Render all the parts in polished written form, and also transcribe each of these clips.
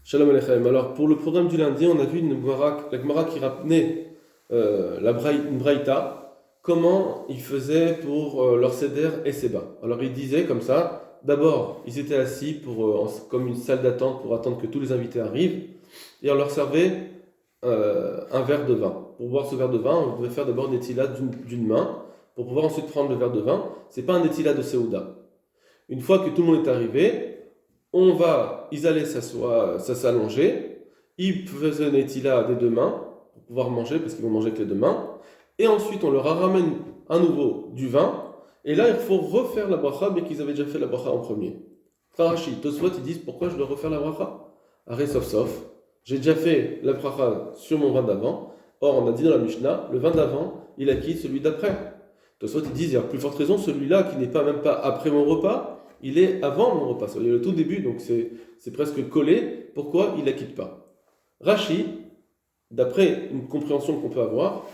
Shalom Aleichem. Alors, pour le programme du lundi, on a vu la Gemara qui ramenait une braïta, comment ils faisaient pour leur seder et seba. Alors, ils disaient comme ça, d'abord, ils étaient assis comme une salle d'attente pour attendre que tous les invités arrivent, et on leur servait un verre de vin. Pour boire ce verre de vin, on devait faire d'abord une étila d'une main, pour pouvoir ensuite prendre le verre de vin. C'est pas un étila de Seouda. Une fois que tout le monde est arrivé, ils allaient s'allonger, ils faisaient une étila des deux mains pour pouvoir manger, parce qu'ils vont manger avec les deux mains, et ensuite on leur ramène à nouveau du vin, et là il faut refaire la bracha, mais qu'ils avaient déjà fait la bracha en premier. Rashi, Tosfot, ils disent pourquoi je dois refaire la bracha? Arrête, sauf, j'ai déjà fait la bracha sur mon vin d'avant, or on a dit dans la Mishnah, le vin d'avant, il acquitte celui d'après. Tosfot, ils disent, il y a plus forte raison, celui-là qui n'est pas même pas après mon repas, il est avant mon repas, c'est-à-dire le tout début, donc c'est presque collé. Pourquoi il ne la quitte pas? Rashi, d'après une compréhension qu'on peut avoir,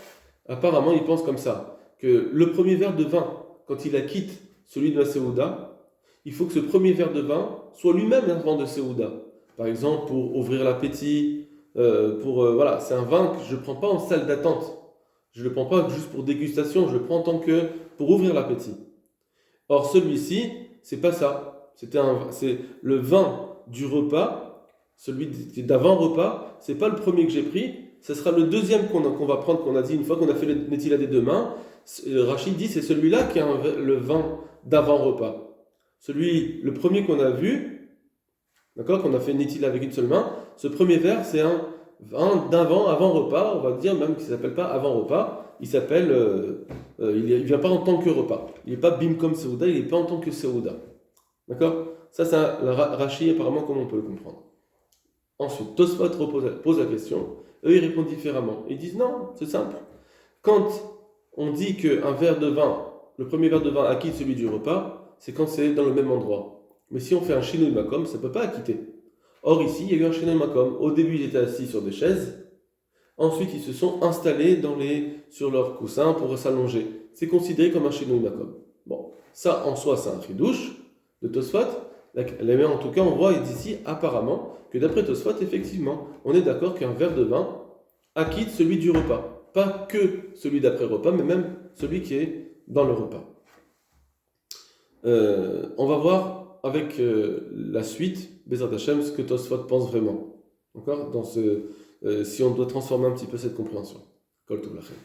apparemment il pense comme ça, que le premier verre de vin, quand il la quitte celui de la Seouda, il faut que ce premier verre de vin soit lui-même un vin de Seouda. Par exemple, pour ouvrir l'appétit, voilà, c'est un vin que je ne prends pas en salle d'attente. Je ne le prends pas juste pour dégustation, je le prends en tant que pour ouvrir l'appétit. Or, celui-ci, c'est pas ça. C'est le vin du repas, celui d'avant-repas. C'est pas le premier que j'ai pris. Ce sera le deuxième qu'on va prendre, qu'on a dit une fois qu'on a fait le netila des deux mains. Rachid dit c'est celui-là qui est le vin d'avant-repas. Le premier qu'on a vu, d'accord, qu'on a fait netila avec une seule main. Ce premier verre, c'est un vin avant-repas. On va dire même qu'il s'appelle pas avant-repas. Il s'appelle, il ne vient pas en tant que repas. Il n'est pas bim comme Seouda, il n'est pas en tant que Seouda. D'accord? Ça, c'est Rashi, apparemment, comme on peut le comprendre. Ensuite, Tosfot pose la question. Eux, ils répondent différemment. Ils disent non, c'est simple. Quand on dit qu'un verre de vin, le premier verre de vin acquitte celui du repas, c'est quand c'est dans le même endroit. Mais si on fait un shinui makom, ça ne peut pas acquitter. Or, ici, il y a eu un shinui makom. Au début, ils étaient assis sur des chaises. Ensuite, ils se sont installés sur leurs coussins pour s'allonger. C'est considéré comme un shinui makom. Bon, ça en soi, c'est un chidouche de Tosfot. Mais en tout cas, on voit ici apparemment que d'après Tosfot, effectivement, on est d'accord qu'un verre de vin acquitte celui du repas. Pas que celui d'après-repas, mais même celui qui est dans le repas. On va voir avec la suite, Bezrat Hashem, ce que Tosfot pense vraiment. D'accord? Si on doit transformer un petit peu cette compréhension. Kol Tov Lachem.